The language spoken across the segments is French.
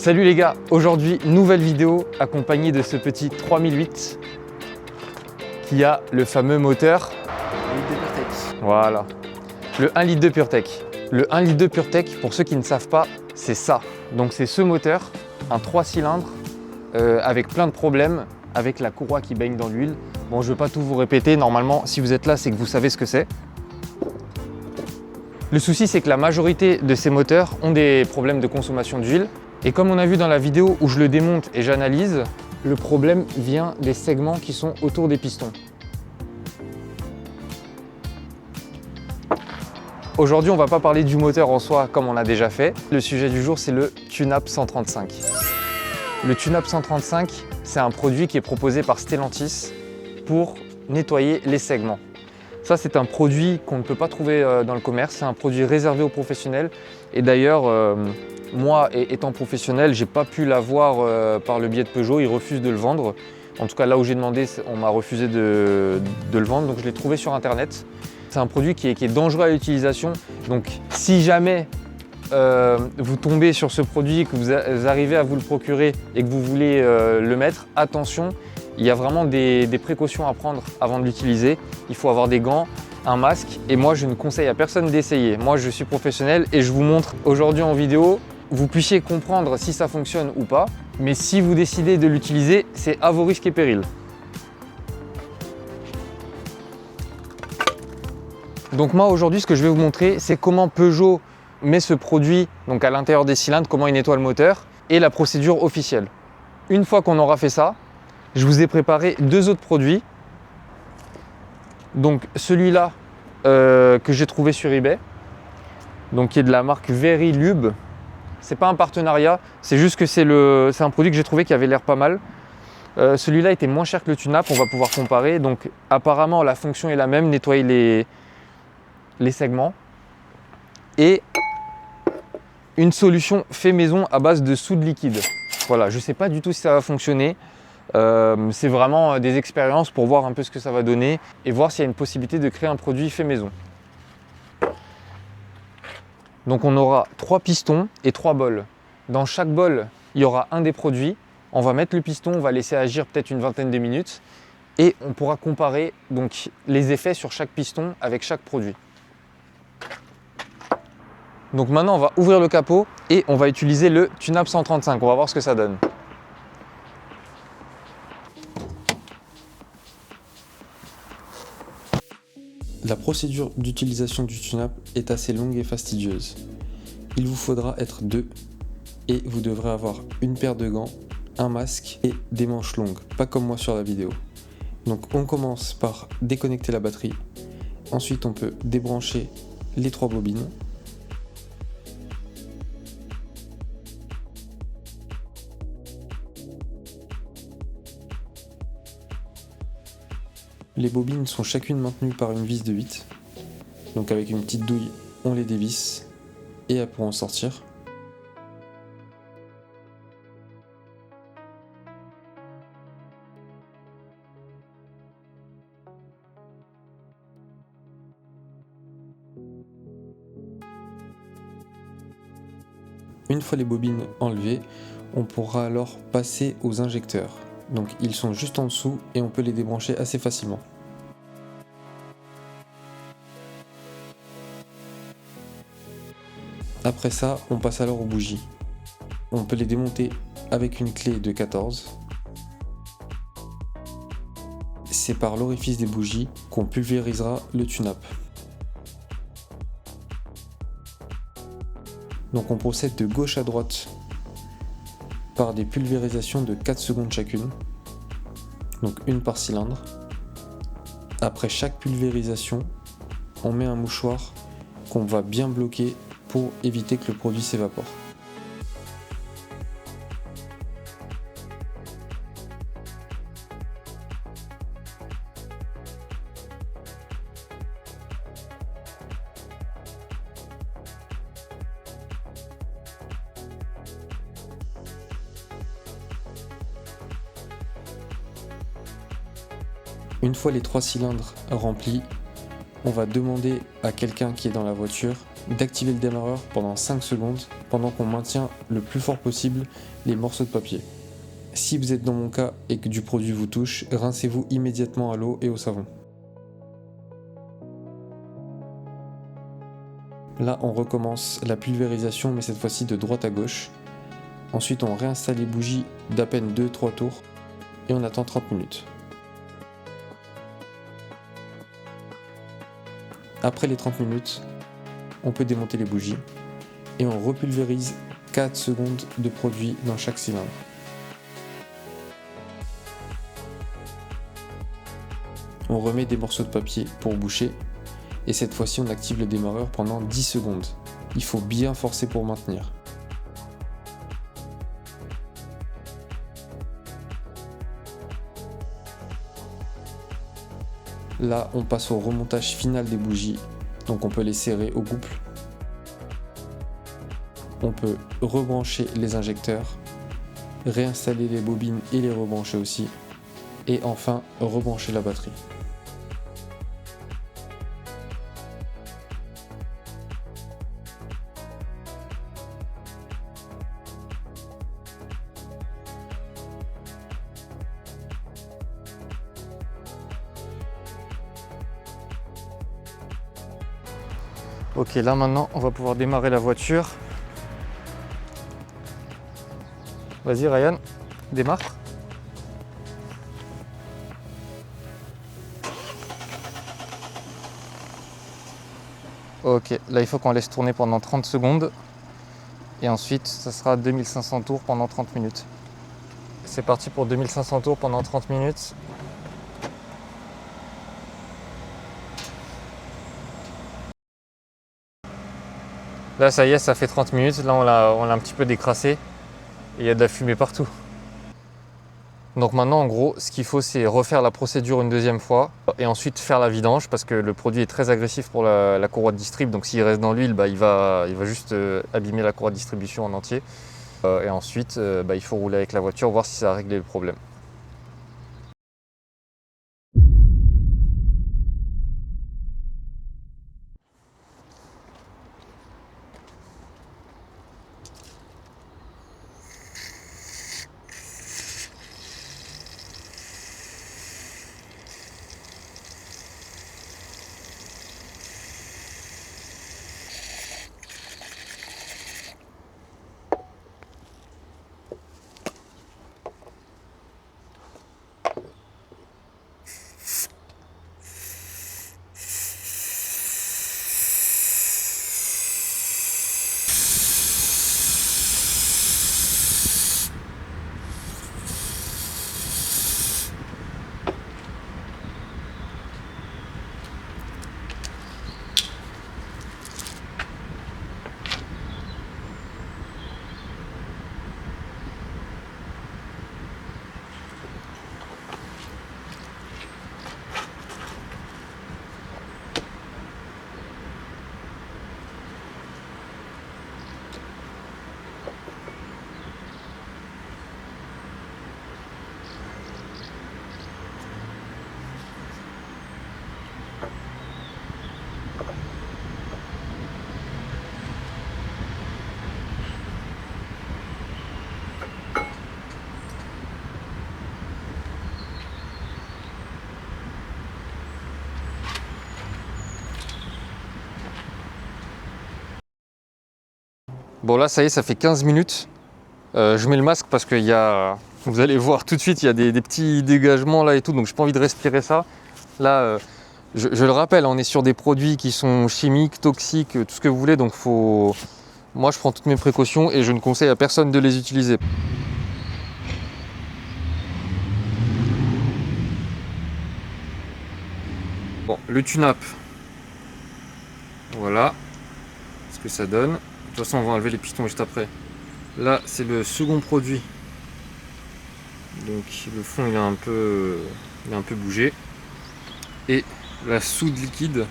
Salut les gars, aujourd'hui nouvelle vidéo accompagnée de ce petit 3008 qui a le fameux moteur 1 litre de PureTech. Voilà, le 1 litre de PureTech. Le 1 litre de PureTech, pour ceux qui ne savent pas, c'est ça. Donc c'est ce moteur, un 3 cylindres avec plein de problèmes, avec la courroie qui baigne dans l'huile. Bon, je ne vais pas tout vous répéter, normalement si vous êtes là c'est que vous savez ce que c'est. Le souci c'est que la majorité de ces moteurs ont des problèmes de consommation d'huile. Et comme on a vu dans la vidéo où je le démonte et j'analyse, le problème vient des segments qui sont autour des pistons. Aujourd'hui, on ne va pas parler du moteur en soi comme on a déjà fait. Le sujet du jour, c'est le TuneUp 135. Le TuneUp 135, c'est un produit qui est proposé par Stellantis pour nettoyer les segments. Ça, c'est un produit qu'on ne peut pas trouver dans le commerce. C'est un produit réservé aux professionnels. Et d'ailleurs, moi, étant professionnel, j'ai pas pu l'avoir par le biais de Peugeot. Ils refusent de le vendre. En tout cas, là où j'ai demandé, on m'a refusé de le vendre. Donc, je l'ai trouvé sur Internet. C'est un produit qui est dangereux à l'utilisation. Donc, si jamais vous tombez sur ce produit, que vous arrivez à vous le procurer et que vous voulez le mettre, attention. Il y a vraiment des précautions à prendre avant de l'utiliser. Il faut avoir des gants, un masque et moi je ne conseille à personne d'essayer. Moi je suis professionnel et je vous montre aujourd'hui en vidéo, vous puissiez comprendre si ça fonctionne ou pas. Mais si vous décidez de l'utiliser, c'est à vos risques et périls. Donc moi aujourd'hui ce que je vais vous montrer, c'est comment Peugeot met ce produit donc à l'intérieur des cylindres, comment il nettoie le moteur et la procédure officielle. Une fois qu'on aura fait ça, je vous ai préparé deux autres produits. Donc celui-là que j'ai trouvé sur eBay, donc qui est de la marque Verilube. C'est pas un partenariat, c'est juste que c'est un produit que j'ai trouvé qui avait l'air pas mal. Celui-là était moins cher que le TuneUp, on va pouvoir comparer. Donc apparemment la fonction est la même, nettoyer les segments. Et une solution fait maison à base de soude liquide. Voilà, je sais pas du tout si ça va fonctionner. C'est vraiment des expériences pour voir un peu ce que ça va donner et voir s'il y a une possibilité de créer un produit fait maison. Donc on aura 3 pistons et 3 bols. Dans chaque bol, il y aura un des produits. On va mettre le piston, on va laisser agir peut-être une vingtaine de minutes et on pourra comparer donc les effets sur chaque piston avec chaque produit. Donc maintenant on va ouvrir le capot et on va utiliser le TuneUp 135. On va voir ce que ça donne. La procédure d'utilisation du TuneUp est assez longue et fastidieuse. Il vous faudra être deux et vous devrez avoir une paire de gants, un masque et des manches longues, pas comme moi sur la vidéo. Donc on commence par déconnecter la batterie, ensuite on peut débrancher les 3 bobines. Les bobines sont chacune maintenues par une vis de 8. Donc avec une petite douille, on les dévisse et après en sortir. Une fois les bobines enlevées, on pourra alors passer aux injecteurs. Donc ils sont juste en dessous et on peut les débrancher assez facilement. Après ça, on passe alors aux bougies. On peut les démonter avec une clé de 14. C'est par l'orifice des bougies qu'on pulvérisera le TuneUp. Donc on procède de gauche à droite par des pulvérisations de 4 secondes chacune, donc une par cylindre. Après chaque pulvérisation, on met un mouchoir qu'on va bien bloquer pour éviter que le produit s'évapore. Une fois les 3 cylindres remplis, on va demander à quelqu'un qui est dans la voiture d'activer le démarreur pendant 5 secondes pendant qu'on maintient le plus fort possible les morceaux de papier. Si vous êtes dans mon cas et que du produit vous touche, rincez-vous immédiatement à l'eau et au savon. Là, on recommence la pulvérisation, mais cette fois-ci de droite à gauche. Ensuite, on réinstalle les bougies d'à peine 2-3 tours et on attend 30 minutes. Après les 30 minutes, on peut démonter les bougies et on repulvérise 4 secondes de produit dans chaque cylindre. On remet des morceaux de papier pour boucher et cette fois-ci on active le démarreur pendant 10 secondes. Il faut bien forcer pour maintenir. Là, on passe au remontage final des bougies, donc on peut les serrer au couple. On peut rebrancher les injecteurs, réinstaller les bobines et les rebrancher aussi, et enfin rebrancher la batterie. Ok, là maintenant on va pouvoir démarrer la voiture. Vas-y Ryan, démarre. Ok, là il faut qu'on laisse tourner pendant 30 secondes. Et ensuite ça sera 2500 tours pendant 30 minutes. C'est parti pour 2500 tours pendant 30 minutes. Là ça y est, ça fait 30 minutes, là on l'a un petit peu décrassé et il y a de la fumée partout. Donc maintenant en gros ce qu'il faut c'est refaire la procédure une deuxième fois et ensuite faire la vidange parce que le produit est très agressif pour la courroie de distrib, donc s'il reste dans l'huile il va juste abîmer la courroie de distribution en entier. Et ensuite il faut rouler avec la voiture, voir si ça a réglé le problème. Bon là ça y est, ça fait 15 minutes. Je mets le masque parce qu'il y a, vous allez voir tout de suite, il y a des petits dégagements là et tout, donc j'ai pas envie de respirer ça. Là, je le rappelle, on est sur des produits qui sont chimiques, toxiques, tout ce que vous voulez, donc moi je prends toutes mes précautions et je ne conseille à personne de les utiliser. Bon, le tune-up, voilà ce que ça donne. De toute façon, on va enlever les pistons juste après. Là, c'est le second produit. Donc, le fond, il a un peu bougé. Et la soude liquide,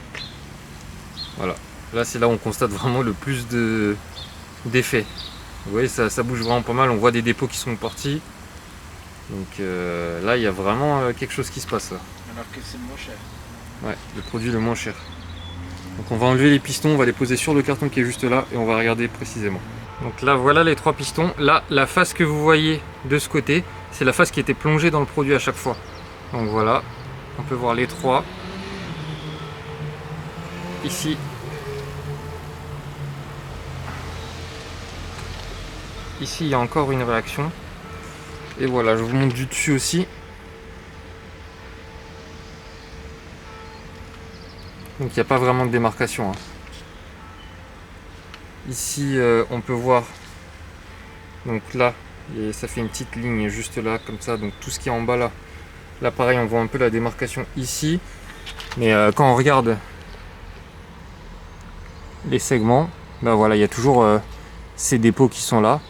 voilà. Là, c'est là où on constate vraiment le plus d'effet. Vous voyez, ça bouge vraiment pas mal. On voit des dépôts qui sont partis. Donc là, il y a vraiment quelque chose qui se passe là. Alors que c'est le moins cher. Ouais, le produit le moins cher. Donc on va enlever les pistons, on va les poser sur le carton qui est juste là et on va regarder précisément. Donc là voilà les 3 pistons. Là la face que vous voyez de ce côté, c'est la face qui était plongée dans le produit à chaque fois. Donc voilà, on peut voir les 3. Ici. Ici il y a encore une réaction. Et voilà, je vous montre du dessus aussi. Donc il n'y a pas vraiment de démarcation, hein. Ici on peut voir, donc là et ça fait une petite ligne juste là comme ça, donc tout ce qui est en bas là pareil on voit un peu la démarcation ici, mais quand on regarde les segments, ben voilà, il y a toujours ces dépôts qui sont là.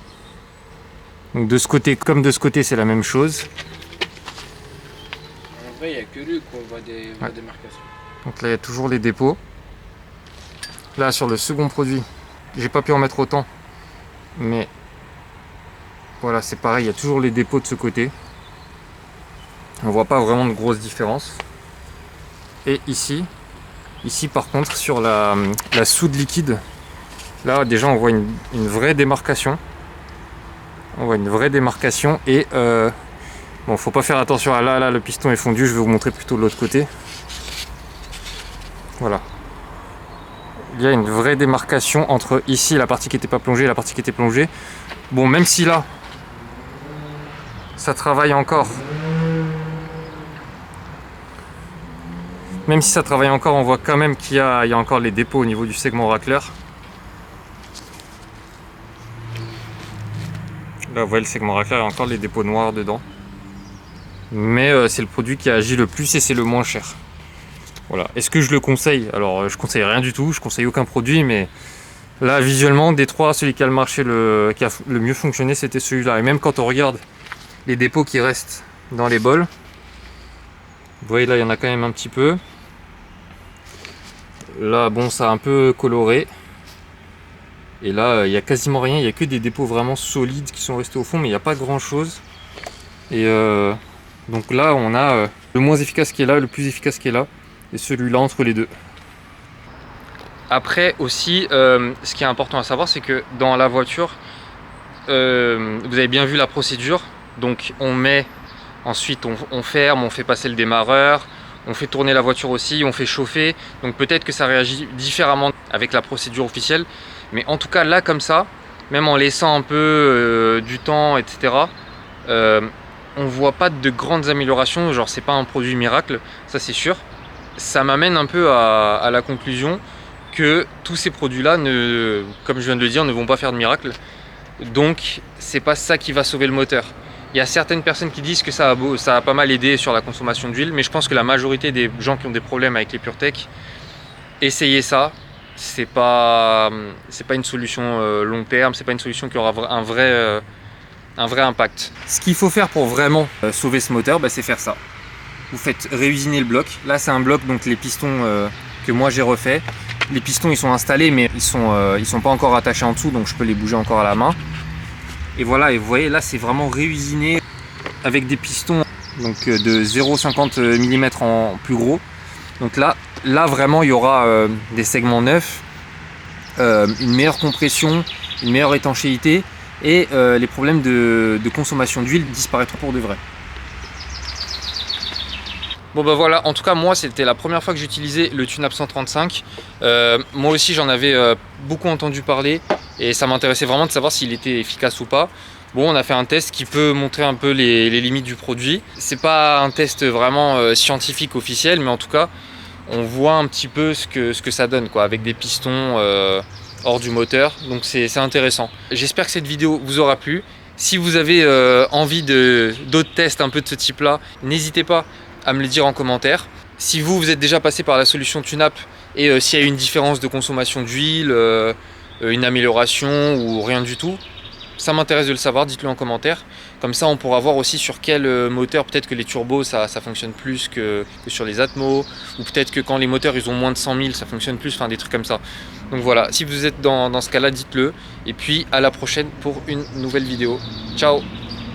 Donc de ce côté comme de ce côté c'est la même chose. En vrai, il n'y a que lui qu'on voit des vraies démarcations. Donc là il y a toujours les dépôts. Là sur le second produit, j'ai pas pu en mettre autant, mais voilà, c'est pareil, il y a toujours les dépôts de ce côté. On voit pas vraiment de grosses différences. Et ici par contre sur la soude liquide, là déjà on voit une vraie démarcation. On voit une vraie démarcation et bon, faut pas faire attention à là le piston est fondu, je vais vous montrer plutôt de l'autre côté. Voilà. Il y a une vraie démarcation entre ici la partie qui n'était pas plongée et la partie qui était plongée. Bon, même si là ça travaille encore, on voit quand même qu'il y a encore les dépôts au niveau du segment racleur. Là vous voyez le segment racleur, il y a encore les dépôts noirs dedans. Mais c'est le produit qui agit le plus et c'est le moins cher. Voilà. Est-ce que je le conseille? Alors je conseille rien du tout, je conseille aucun produit, mais là visuellement des 3, celui qui a le mieux fonctionné c'était celui-là. Et même quand on regarde les dépôts qui restent dans les bols, vous voyez là il y en a quand même un petit peu. Là bon, ça a un peu coloré. Et là il n'y a quasiment rien, il n'y a que des dépôts vraiment solides qui sont restés au fond, mais il n'y a pas grand chose. Et donc là on a le moins efficace qui est là, le plus efficace qui est là, et celui-là entre les deux. Après aussi, ce qui est important à savoir, c'est que dans la voiture, vous avez bien vu la procédure. Donc on met, ensuite on ferme, on fait passer le démarreur, on fait tourner la voiture aussi, on fait chauffer. Donc peut-être que ça réagit différemment avec la procédure officielle. Mais en tout cas là comme ça, même en laissant un peu du temps, etc., on voit pas de grandes améliorations. Genre c'est pas un produit miracle, ça c'est sûr. Ça m'amène un peu à la conclusion que tous ces produits-là, comme je viens de le dire, ne vont pas faire de miracle. Donc c'est pas ça qui va sauver le moteur. Il y a certaines personnes qui disent que ça a pas mal aidé sur la consommation d'huile, mais je pense que la majorité des gens qui ont des problèmes avec les PureTech, essayez ça. C'est pas une solution long terme, c'est pas une solution qui aura un vrai impact. Ce qu'il faut faire pour vraiment sauver ce moteur, bah, c'est faire ça. Vous faites réusiner le bloc. Là c'est un bloc, donc les pistons que moi j'ai refait. Les pistons ils sont installés, mais ils sont pas encore attachés en dessous, donc je peux les bouger encore à la main. Et voilà, et vous voyez là c'est vraiment réusiné avec des pistons donc de 0,50 mm en plus gros. Donc là vraiment il y aura des segments neufs, une meilleure compression, une meilleure étanchéité, et les problèmes de consommation d'huile disparaîtront pour de vrai. Bon bah voilà, en tout cas moi c'était la première fois que j'utilisais le TuneUp 135. Moi aussi j'en avais beaucoup entendu parler et ça m'intéressait vraiment de savoir s'il était efficace ou pas. Bon, on a fait un test qui peut montrer un peu les limites du produit. C'est pas un test vraiment scientifique officiel, mais en tout cas on voit un petit peu ce que ça donne quoi, avec des pistons hors du moteur, donc c'est intéressant. J'espère que cette vidéo vous aura plu. Si vous avez envie d'autres tests un peu de ce type là, n'hésitez pas à me le dire en commentaire. Si vous êtes déjà passé par la solution TuneUp et s'il y a une différence de consommation d'huile, une amélioration ou rien du tout, ça m'intéresse de le savoir, dites-le en commentaire. Comme ça on pourra voir aussi sur quel moteur, peut-être que les turbos ça fonctionne plus que sur les Atmos, ou peut-être que quand les moteurs ils ont moins de 100 000 ça fonctionne plus, enfin des trucs comme ça. Donc voilà, si vous êtes dans ce cas là, dites-le, et puis à la prochaine pour une nouvelle vidéo. Ciao.